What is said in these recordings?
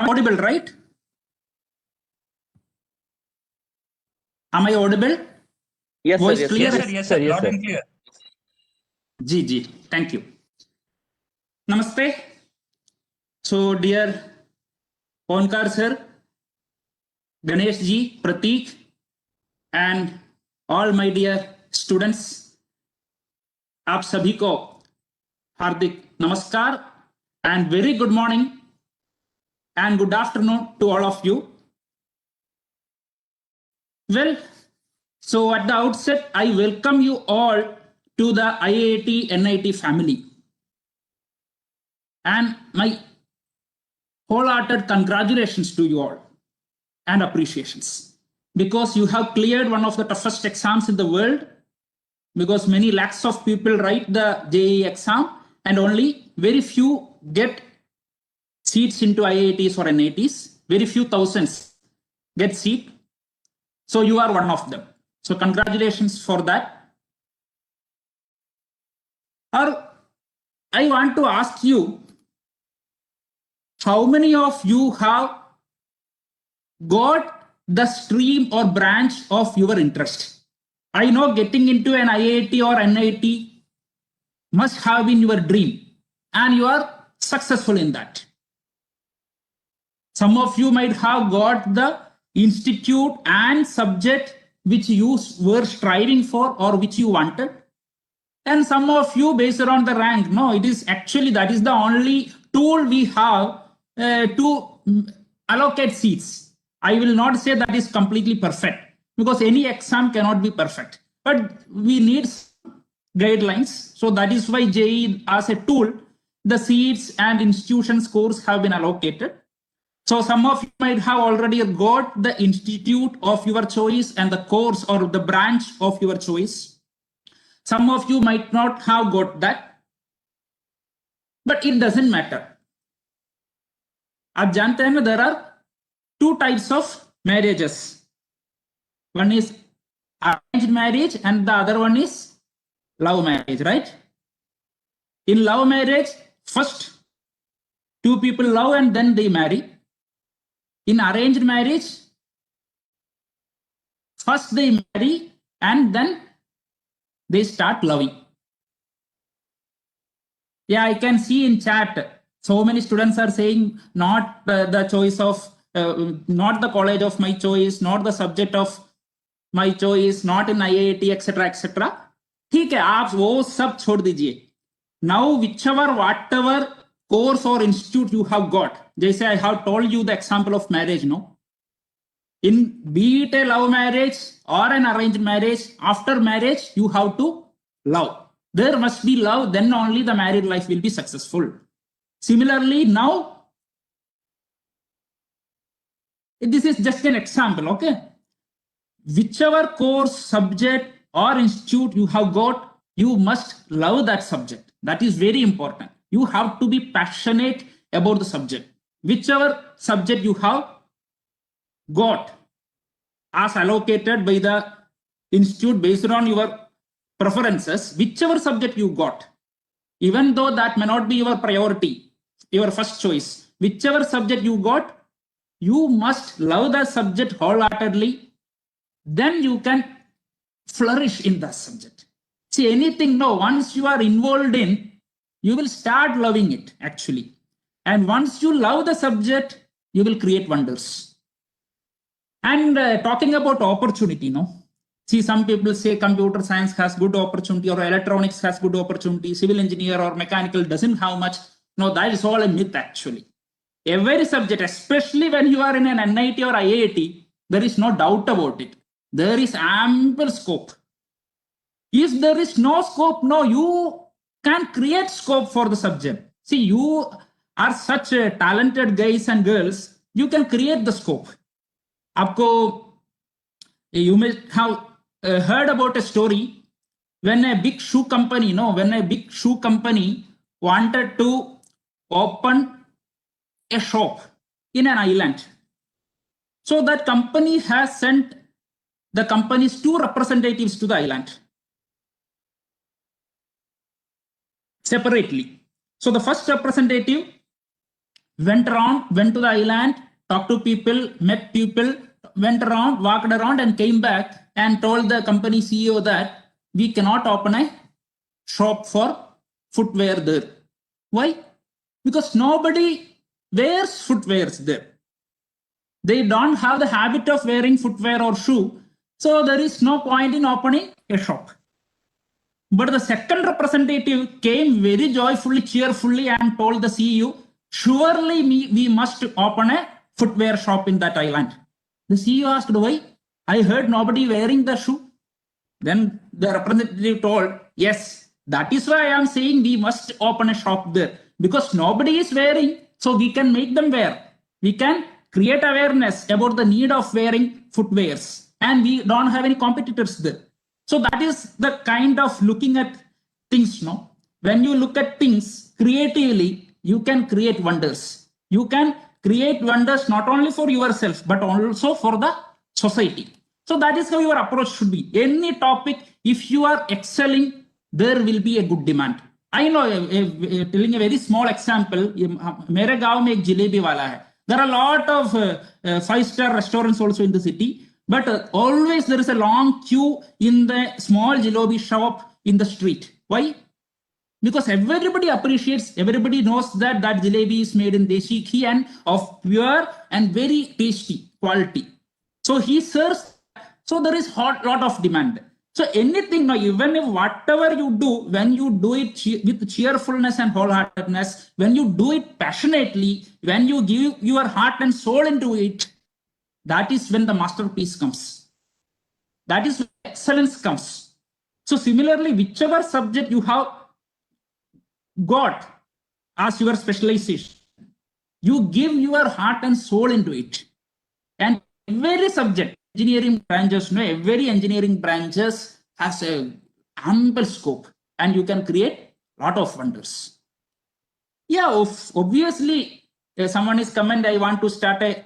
audible, right? Am I audible? Yes, Voice sir. Yes, clear? sir. Yes, sir. Loud and clear. Ji. Thank you. Namaste. So, dear Onkar sir, Ganesh ji, Prateek, and all my dear students, आप सभी को हार्दिक नमस्कार and very good morning and good afternoon to all of you. Well, so at the outset, I welcome you all to the IIT NIT family. And my wholehearted congratulations to you all and appreciations because you have cleared one of the toughest exams in the world, because many lakhs of people write the JEE exam and only very few get seats into IITs or NITs. Very few thousands get seat. So you are one of them. So congratulations for that. Or I want to ask you, how many of you have got the stream or branch of your interest? I know getting into an IIT or NIT must have been your dream, and you are successful in that. Some of you might have got the institute and subject which you were striving for or which you wanted. And some of you, based on the rank, no, it is actually that is the only tool we have to allocate seats. I will not say that is completely perfect, because any exam cannot be perfect, but we need guidelines. So that is why JEE as a tool, the seats and institution scores have been allocated. So some of you might have already got the institute of your choice and the course or the branch of your choice. Some of you might not have got that, but it doesn't matter. आप जानते हैं ना, there are two types of marriages. One is arranged marriage and the other one is love marriage, right? In love marriage, first two people love and then they marry. In arranged marriage, first they marry and then they start loving. Yeah, I can see in chat, so many students are saying not the choice of, not the college of my choice, not the subject of my choice, not in IIT, etc., etc. ठीक है, आप वो सब छोड़ दीजिए. Now, whichever, whatever course or institute you have got, जैसे I have told you the example of marriage, no? In be it a love marriage or an arranged marriage, after marriage, you have to love. There must be love, then only the married life will be successful. Similarly, now, this is just an example, okay? Whichever course, subject, or institute you have got, you must love that subject. That is very important. You have to be passionate about the subject. Whichever subject you have got as allocated by the institute based on your preferences, whichever subject you got, even though that may not be your priority, your first choice, whichever subject you got, you must love the subject wholeheartedly. Then you can flourish in that subject. See, anything, no, once you are involved in, you will start loving it actually. And once you love the subject, you will create wonders. And talking about opportunity, no? See, some people say computer science has good opportunity or electronics has good opportunity, civil engineer or mechanical doesn't have much. No, that is all a myth actually. Every subject, especially when you are in an NIT or IIT, there is no doubt about it. There is ample scope. If there is no scope, no, you can create scope for the subject. See, you are such talented guys and girls, you can create the scope. Aapko, you may have heard about a story when a big shoe company, wanted to open a shop in an island. So that company has sent the company's two representatives to the island separately. So the first representative went around, went to the island, talked to people, met people, went around, walked around, and came back and told the company CEO that we cannot open a shop for footwear there. Why? Because nobody wears footwears there. They don't have the habit of wearing footwear or shoe. So there is no point in opening a shop. But the second representative came very joyfully, cheerfully, and told the CEO, surely we must open a footwear shop in that island. The CEO asked, why? I heard nobody wearing the shoe. Then the representative told, yes, that is why I am saying we must open a shop there. Because nobody is wearing, so we can make them wear. We can create awareness about the need of wearing footwears. And we don't have any competitors there. So that is the kind of looking at things, no? When you look at things creatively, you can create wonders. You can create wonders not only for yourself, but also for the society. So that is how your approach should be. Any topic, if you are excelling, there will be a good demand. I know, telling a very small example, mere gaon mein ek jalebi wala hai. There are a lot of 5-star restaurants also in the city, but always there is a long queue in the small jalebi shop in the street. Why? Because everybody appreciates, everybody knows that that jalebi is made in Deshi ghee and of pure and very tasty quality. So he serves, so there is lot of demand. So anything now, even if whatever you do, when you do it with cheerfulness and wholeheartedness, when you do it passionately, when you give your heart and soul into it, that is when the masterpiece comes. That is when excellence comes. So similarly, whichever subject you have got as your specialization, you give your heart and soul into it. And every subject, engineering branches, no, every engineering branches has a ample scope, and you can create a lot of wonders. Yeah, obviously, someone is coming, I want to start a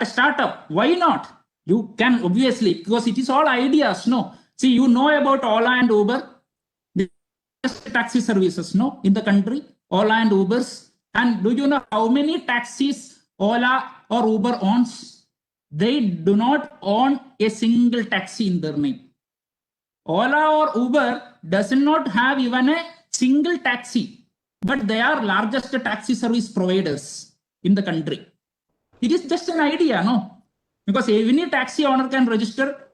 startup. Why not? You can, obviously, because it is all ideas. No, see, you know about Ola and Uber, taxi services, no, in the country, Ola and Ubers. And do you know how many taxis Ola or Uber owns? They do not own a single taxi in their name. Ola or Uber does not have even a single taxi, but they are largest taxi service providers in the country. It is just an idea, no? Because any taxi owner can register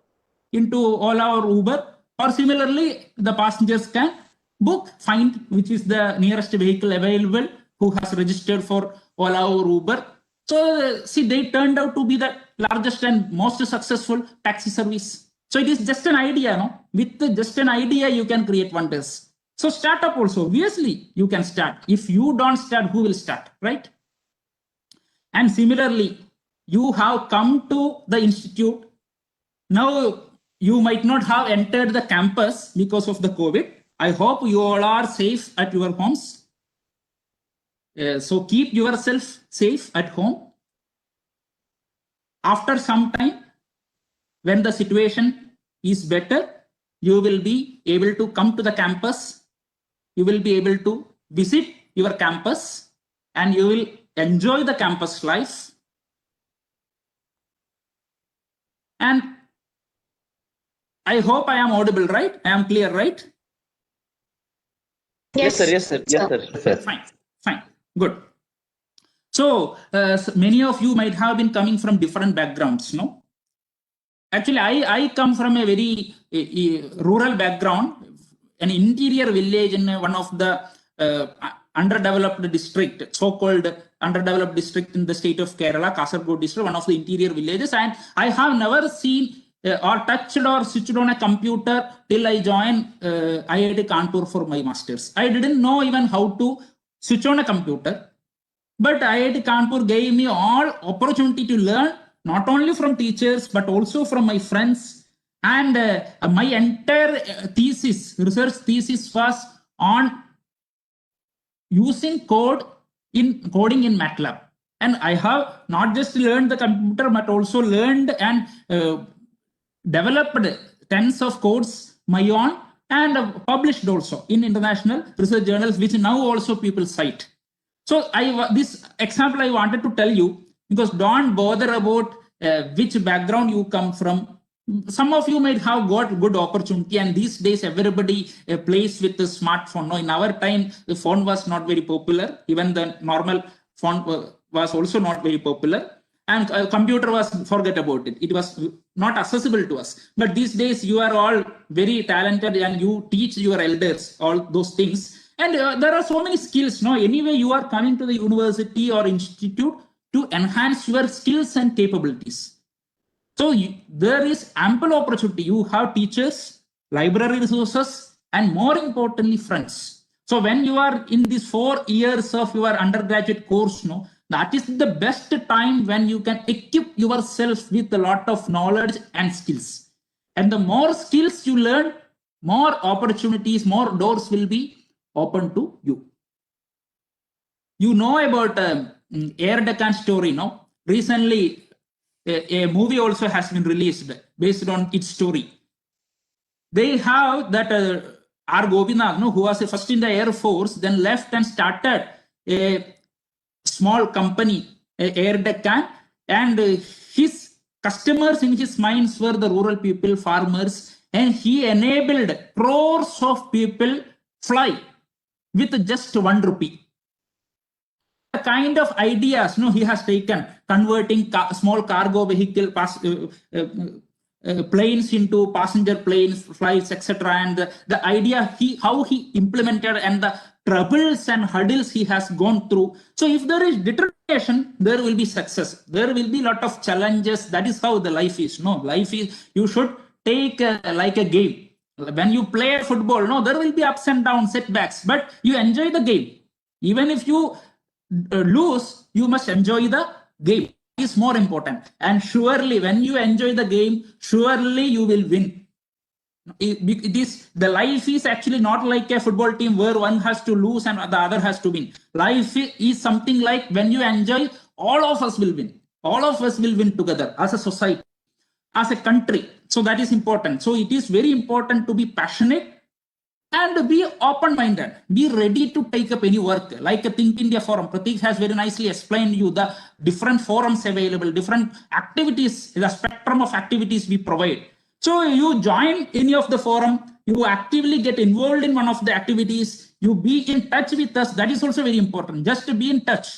into Ola or Uber, or similarly, the passengers can book, find which is the nearest vehicle available who has registered for Ola or Uber. So see, they turned out to be the largest and most successful taxi service. So it is just an idea, no? With just an idea, you can create wonders. So startup also, obviously, you can start. If you don't start, who will start, right? And similarly, you have come to the institute. Now, you might not have entered the campus because of the COVID. I hope you all are safe at your homes. So keep yourself safe at home. After some time, when the situation is better, you will be able to come to the campus. You will be able to visit your campus and you will enjoy the campus life. And I hope I am audible, right? I am clear, right? Yes, sir. Yes, sir. Yes, sir. Yes, sir. Fine. Good. So many of you might have been coming from different backgrounds, no? Actually, I come from a very rural background, an interior village in one of the underdeveloped district, so-called underdeveloped district in the state of Kerala, Kasaragod district, one of the interior villages. And I have never seen or touched or switched on a computer till I joined IIT Kanpur for my masters. I didn't know even how to switch on a computer. But IIT Kanpur gave me all opportunity to learn, not only from teachers, but also from my friends. And my entire research thesis was on using coding in MATLAB. And I have not just learned the computer, but also learned and developed tens of codes my own and published also in international research journals, which now also people cite. So this example I wanted to tell you, because don't bother about which background you come from. Some of you might have got good opportunity, and these days everybody plays with the smartphone. No, in our time, the phone was not very popular. Even the normal phone was also not very popular, and computer was, forget about it. It was not accessible to us. But these days you are all very talented, and you teach your elders all those things. And there are so many skills. No, anyway, you are coming to the university or institute to enhance your skills and capabilities. So there is ample opportunity. You have teachers, library resources, and more importantly, friends. So when you are in these 4 years of your undergraduate course, no, that is the best time when you can equip yourself with a lot of knowledge and skills. And the more skills you learn, more opportunities, more doors will be open to you. You know about Air Deccan story, no? Recently, a movie also has been released based on its story. They have that R. Gopinath, no, who was first in the Air Force, then left and started a small company, Air Deccan, and his customers in his minds were the rural people, farmers, and he enabled crores of people fly with just 1 rupee. The kind of ideas he has taken, converting small cargo vehicle planes into passenger planes, flights, etc. And the idea how he implemented, and the troubles and hurdles he has gone through. So if there is determination, there will be success. There will be a lot of challenges. That is how the life is. No, life is, you should take like a game. When you play football, no, there will be ups and downs, setbacks, but you enjoy the game. Even if you lose, you must enjoy the game. Is more important. And surely when you enjoy the game, surely you will win. It is, the life is actually not like a football team where one has to lose and the other has to win. Life is something like, when you enjoy, all of us will win. All of us will win together as a society, as a country. So that is important. So it is very important to be passionate and be open-minded. Be ready to take up any work, like a Think India forum. Pratik has very nicely explained you the different forums available, different activities, the spectrum of activities we provide. So you join any of the forum, you actively get involved in one of the activities, you be in touch with us. That is also very important, just to be in touch.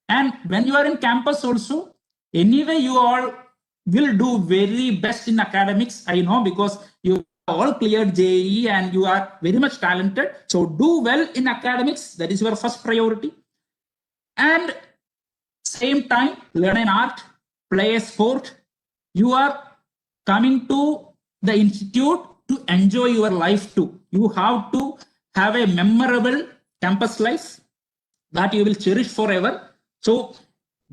And when you are in campus also, anyway, you all will do very best in academics. I know, because you all cleared JEE and you are very much talented. So do well in academics. That is your first priority. And same time, learn an art, play a sport. You are coming to the institute to enjoy your life too. You have to have a memorable campus life that you will cherish forever. So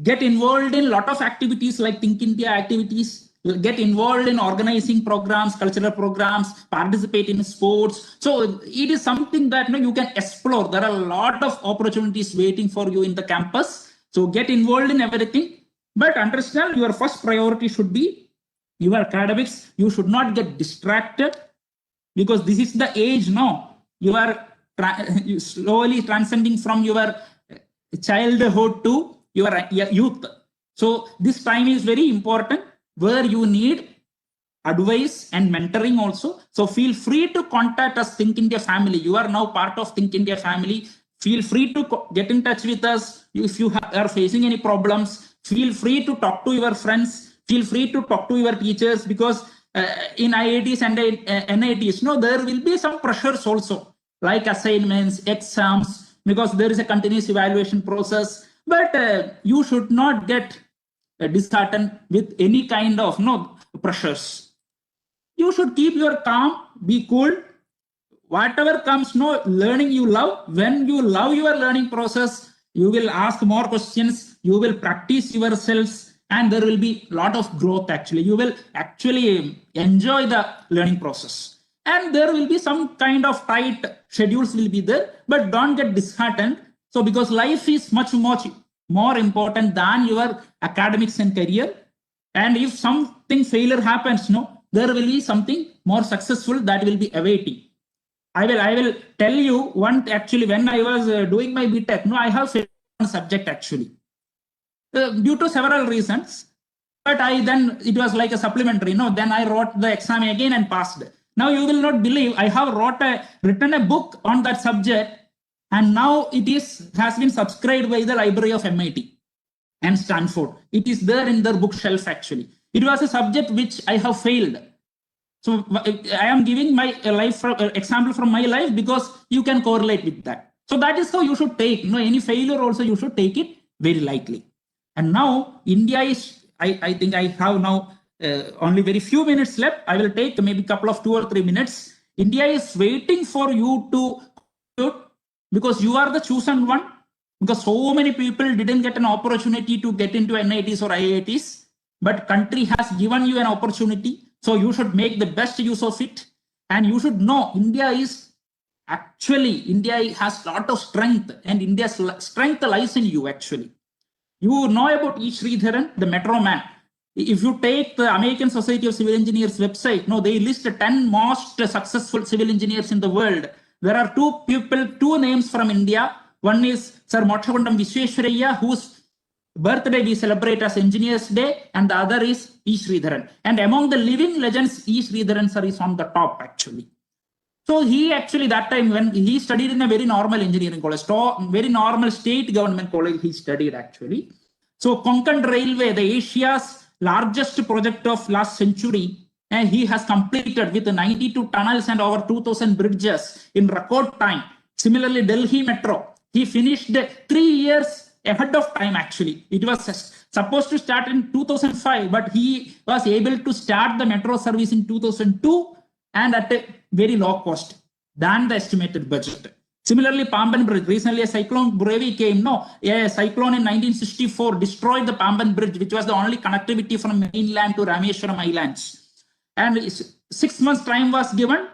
get involved in a lot of activities like Think India activities. Get involved in organizing programs, cultural programs, participate in sports. So it is something that you can explore. There are a lot of opportunities waiting for you in the campus. So get involved in everything. But understand, your first priority should be your academics. You should not get distracted, because this is the age now. You are slowly transcending from your childhood to your youth. So this time is very important, where you need advice and mentoring also. So feel free to contact us, Think India family. You are now part of Think India family. Feel free to get in touch with us. If you are facing any problems, feel free to talk to your friends. Feel free to talk to your teachers, because in IITs and NITs, there will be some pressures also, like assignments, exams, because there is a continuous evaluation process. But you should not get disheartened with any kind of pressures. You should keep your calm, be cool. Whatever comes, learning you love. When you love your learning process, you will ask more questions, you will practice yourselves, and there will be a lot of growth. Actually, you will actually enjoy the learning process. And there will be some kind of tight schedules will be there, but don't get disheartened. So because life is much more important than your academics and career. And if something failure happens, there will be something more successful that will be awaiting. I will tell you one, actually, when I was doing my BTech, I have failed subject actually, due to several reasons. But it was like a supplementary. No, then I wrote the exam again and passed. Now you will not believe I have written a book on that subject, and now has been subscribed by the library of MIT and Stanford. It is there in their bookshelf actually. It was a subject which I have failed. So I am giving my example from my life because you can correlate with that. So that is how you should take, any failure also you should take it very lightly. And now India is, I think I have now only very few minutes left. I will take maybe a couple of 2 or 3 minutes. India is waiting for you to, because you are the chosen one, because so many people didn't get an opportunity to get into NITs or IITs, but country has given you an opportunity. So you should make the best use of it. And you should know India has a lot of strength, and India's strength lies in you actually. You know about E. Sridharan, the Metro Man. If you take the American Society of Civil Engineers website, they list 10 most successful civil engineers in the world. There are two names from India. One is Sir Mokshaguндam Visvesvaraya, whose birthday we celebrate as Engineers Day, and the other is E. Sridharan. And among the living legends, E. Sridharan sir is on the top actually. So he actually, that time when he studied in a very normal engineering college, very normal state government college he studied actually. So Konkan Railway, the Asia's largest project of last century, and he has completed with 92 tunnels and over 2,000 bridges in record time. Similarly, Delhi Metro, he finished 3 years ahead of time actually. It was supposed to start in 2005, but he was able to start the metro service in 2002 and at a very low cost than the estimated budget. Similarly, Pamban Bridge, recently a cyclone Burevi came. A cyclone in 1964 destroyed the Pamban Bridge, which was the only connectivity from mainland to Rameshwaram Islands. And 6 months time was given.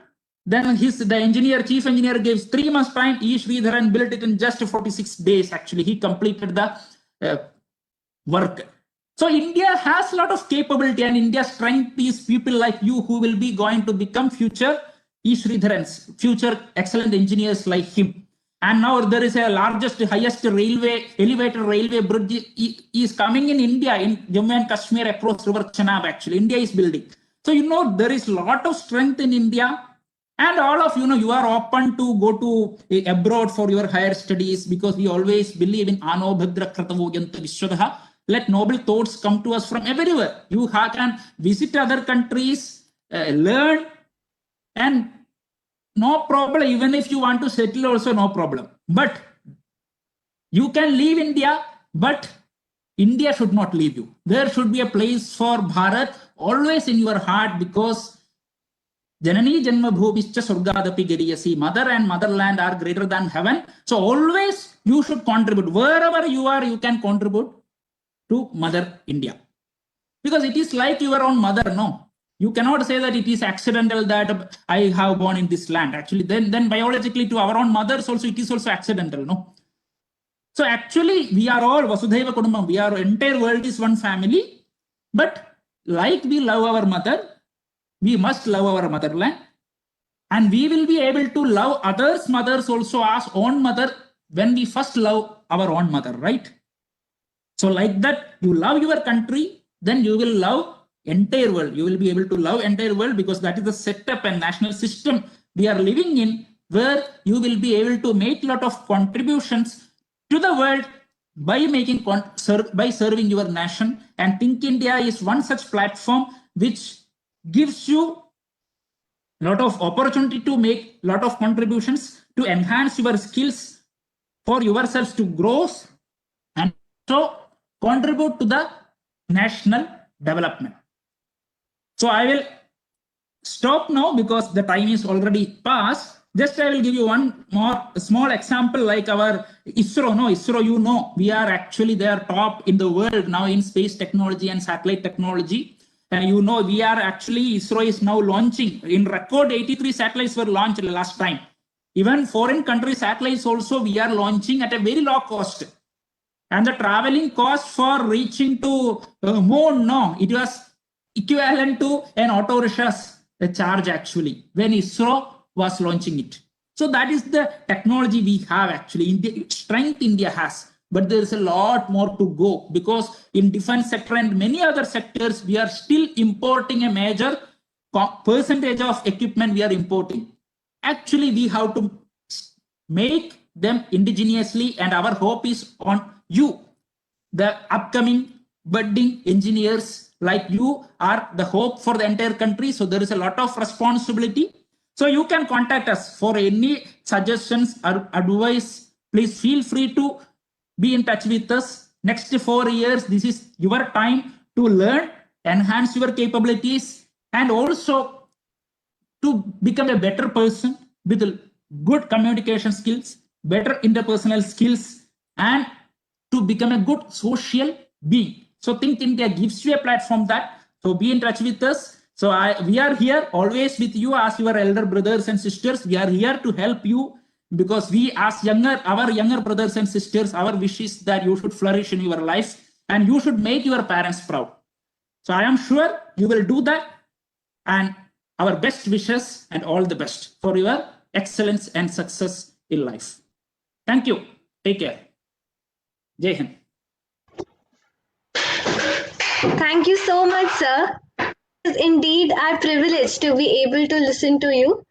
Then the chief engineer gives 3 months time. E. Sridharan built it in just 46 days. Actually, he completed the work. So India has a lot of capability, and India's strength is people like you who will be going to become future E. Sridharans, future excellent engineers like him. And now there is a highest elevated railway bridge is coming in India, in Jammu and Kashmir across River Chenab actually. India is building. So there is a lot of strength in India. And all of you are open to go to abroad for your higher studies, because we always believe in Ano Bhadra Kratavo Yanta Vishwadaha. Let noble thoughts come to us from everywhere. You can visit other countries, learn, and no problem. Even if you want to settle also, no problem. But you can leave India, but India should not leave you. There should be a place for Bharat always in your heart, because Janani Janma Bhumischa Surgadapi Giriyasi. Mother and motherland are greater than heaven. So always you should contribute. Wherever you are, you can contribute to Mother India. Because it is like your own mother, no? You cannot say that it is accidental that I have born in this land. Actually, then biologically to our own mothers also, it is also accidental, no? So actually, we are all Vasudhaiva Kudumbam. Our entire world is one family. But like we love our mother, we must love our motherland. And we will be able to love others' mothers also as own mother when we first love our own mother, right? So like that, you love your country, then you will love entire world. You will be able to love entire world, because that is the setup and national system we are living in, where you will be able to make a lot of contributions to the world by serving your nation. And Think India is one such platform which gives you a lot of opportunity to make a lot of contributions, to enhance your skills for yourselves to grow, and so contribute to the national development. So I will stop now because the time is already past. Just I will give you one more small example, like our ISRO. ISRO, we are actually they are top in the world now in space technology and satellite technology. And we are actually, ISRO is now launching in record 83 satellites were launched last time. Even foreign country satellites also we are launching at a very low cost. And the traveling cost for reaching to moon, it was equivalent to an auto rickshaws charge actually when ISRO was launching it. So that is the technology we have actually. Strength India has. but there is a lot more to go, because in defense sector and many other sectors, we are still importing a major percentage of equipment we are importing. Actually, we have to make them indigenously, and our hope is on you, the upcoming budding engineers like you are the hope for the entire country. So there is a lot of responsibility. So you can contact us for any suggestions or advice. Please feel free to be in touch with us. Next 4 years, this is your time to learn, enhance your capabilities, and also to become a better person with good communication skills, better interpersonal skills, and to become a good social being. So Think India gives you a platform that. So be in touch with us. So we are here always with you as your elder brothers and sisters. We are here to help you, because we as our younger brothers and sisters, our wish is that you should flourish in your life and you should make your parents proud. So I am sure you will do that, and our best wishes and all the best for your excellence and success in life. Thank you. Take care. Jai Hind. Thank you so much, sir. It is indeed our privilege to be able to listen to you.